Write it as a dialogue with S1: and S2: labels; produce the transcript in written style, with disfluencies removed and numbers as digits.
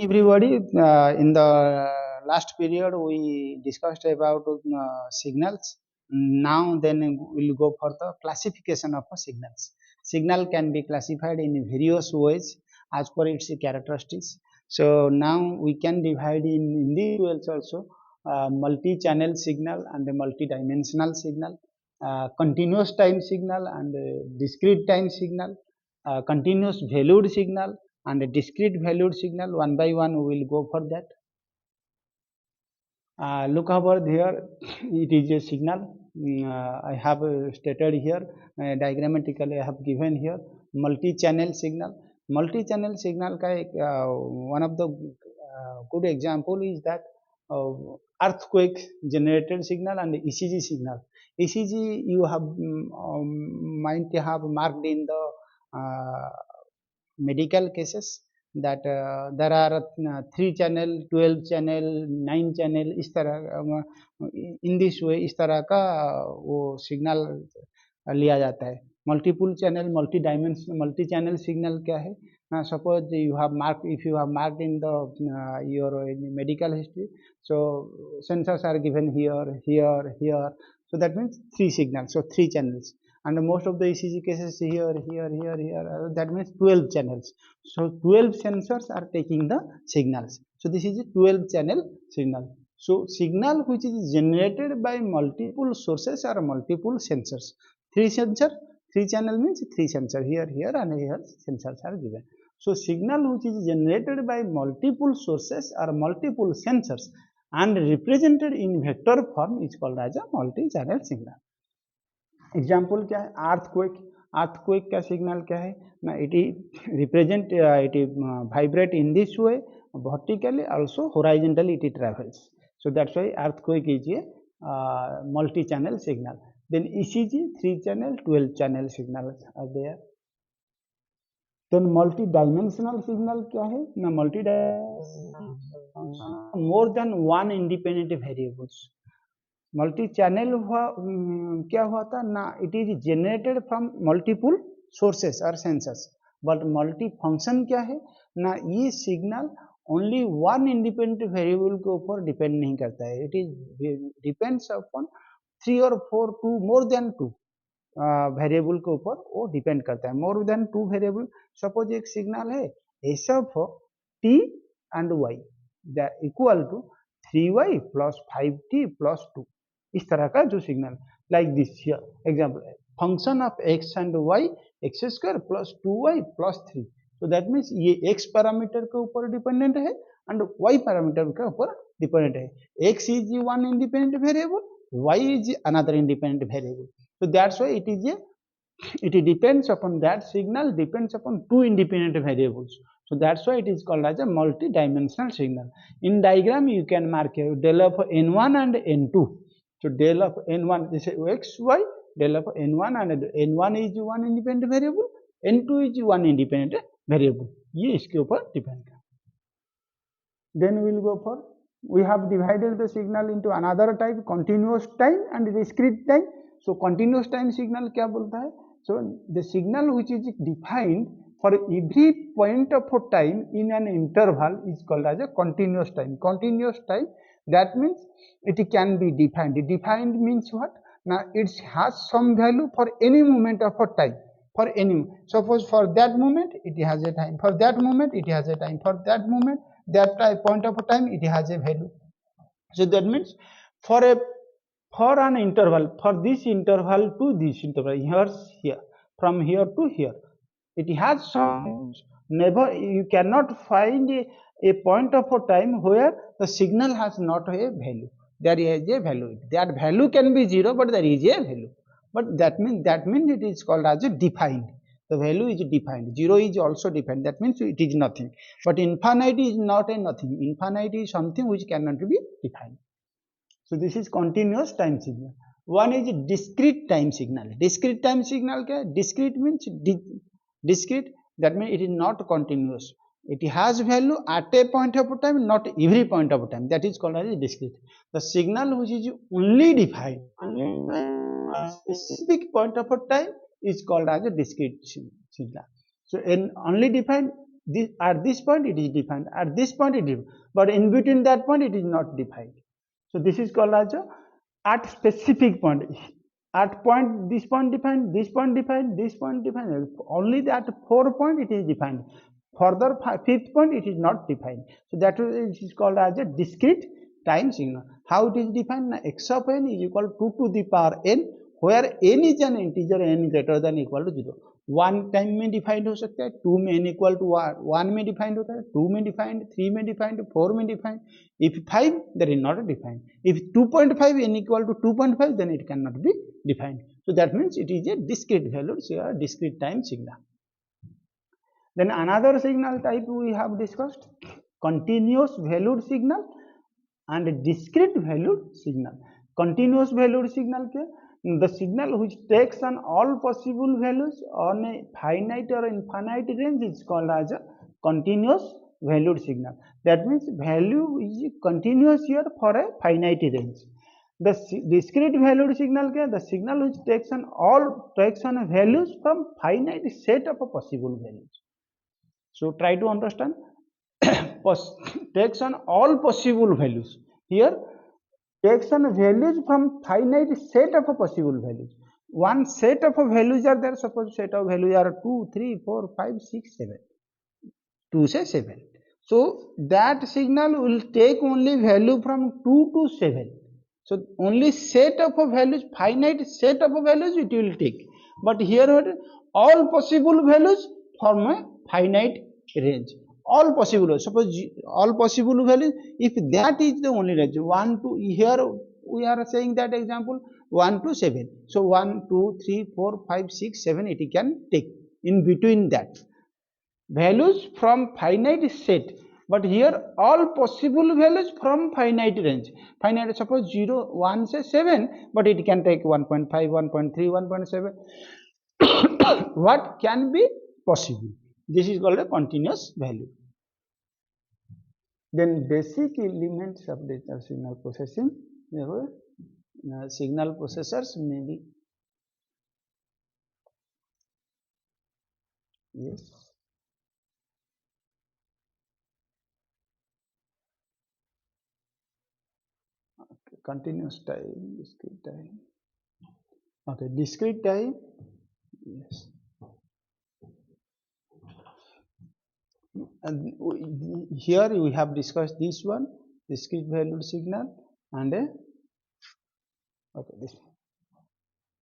S1: Everybody, in the last period we discussed about signals. Now then we'll go for the classification of signals. Signal can be classified in various ways as per its characteristics. So now we can divide in these ways also multi-channel signal and a multi-dimensional signal, continuous time signal and discrete time signal, continuous valued signal and a discrete valued signal. One by one we will go for that. Look over here, it is a signal. I have stated here, diagrammatically I have given here multi-channel signal. Multi-channel signal का एक one of the good example is that earthquake generated signal and ECG signal. ECG you have might have marked in the medical cases that there are 3 channel 12 channel 9 channel इस तरह in this way इस तरह का वो signal लिया जाता है. Multiple channel multi dimension multi channel signal क्या है? Suppose you have marked, if you have marked in the your medical history, so sensors are given here, so that means 3 signals, so 3 channels. And most of the ECG cases here, that means 12 channels. So 12 sensors are taking the signals. So this is a 12 channel signal. So signal which is generated by multiple sources or multiple sensors. 3 channel means 3 sensors, here and here sensors are given. So signal which is generated by multiple sources or multiple sensors and represented in vector form is called as a multi-channel signal. Example क्या है? Earthquake का signal क्या है ना? It represent it vibrate in this way vertically also horizontally it travels. So that's why earthquake is a multi-channel signal. Then ECG 3 channel 12 channel signals are there. Then multi-dimensional signal क्या है ना? more than one independent variables. Multi channel हुआ क्या हुआ था ना? It is generated from multiple sources और sensors. But multi function क्या है ना? ये signal only one independent variable के ऊपर डिपेंड नहीं करता है. इट इज डिपेंड्स अपॉन 3 और 4 टू मोर देन 2 वेरिएबल के ऊपर वो डिपेंड करता है. मोर देन 2 वेरिएबल, सपोज एक सिग्नल है s of t and y equal to 3y plus 5t plus 2. इस तरह का जो signal like this here example, function of x and y x square plus 2y plus 3. तो that means ये x parameter के ऊपर dependent है and y parameter के ऊपर डिपेंडेंट है. x is one independent variable, y is another independent variable. So that's why it depends upon that signal depends upon 2 independent variables. So that's why it is called as a multi-dimensional signal. In diagram you can mark here del of n1 and n2. So del of n1 this is x y, del of n1 and n1 is one independent variable, n2 is one independent variable. ये इसके ऊपर depend है. Then we will go for, we have divided the signal into another type, continuous time and discrete time. So continuous time signal क्या बोलता है? So the signal which is defined for every point of time in an interval is called as a continuous time. Continuous time, that means it can be defined. Defined means what? Now it has some value for any moment of a time. For any, suppose for that moment it has a time, for that moment it has a time, for that moment that point of time it has a value. So that means for an interval, for this interval to this interval, here from here to here, it has some, never you cannot find a point of a time where the signal has not a value. There is a value. That value can be 0, but there is a value. But that means it is called as a defined. The value is defined. 0 is also defined. That means it is nothing. But infinite is not a nothing. Infinite is something which cannot be defined. So this is continuous time signal. One is discrete time signal. Discrete time signal क्या? Discrete means discrete. That means it is not continuous. It has value at a point of time, not every point of time. That is called as discrete. The signal which is only defined a specific point of time is called as a discrete signal. So in only defined, this at this point it is defined, at this point it is, but in between that point it is not defined. So this is called as a at specific point. At point, this point defined, this point defined, this point defined. Only that 4 point it is defined. Further fifth point it is not defined. So that is called as a discrete time signal. How it is defined? X of n is equal to 2 to the power n, where n is an integer n greater than equal to 0. 1 time में defined हो सकता है, 2 में n equal to 1 में defined होता है, 2 में defined, 3 में डिफाइंड, 4 में defined. If 5, that is not defined. If 2.5 n equal to 2.5, then it cannot be defined. So that means it is a discrete value, so a discrete time signal. Then another signal type we have discussed, continuous valued signal and discrete valued signal. Continuous valued signal के the signal which takes on all possible values on a finite or infinite range is called as a continuous valued signal. That means value is continuous here for a finite range. The discrete valued signal के the signal which takes on values from finite set of possible values. So try to understand. Takes on all possible values. Here takes on values from finite set of possible values. One set of values are there. Suppose set of values are 2, 3, 4, 5, 6, 7. 2 से 7. So that signal will take only value from 2 to 7. So only set of values, finite set of values it will take. But here all possible values form a finite range. All possible, suppose all possible values, if that is the only range, 1 to, here we are saying that example 1 to 7. So 1, 2, 3, 4, 5, 6, 7 it can take. In between that values from finite set, but here all possible values from finite range. Finite, suppose 0, 1 say 7, but it can take 1.5, 1.3, 1.7. What can be possible? This is called a continuous value. Then basic elements of digital signal processing. Signal processors may be, yes. Okay, continuous time, discrete time. Okay, discrete time, yes. And here we have discussed this one, discrete valued signal, and okay, this one.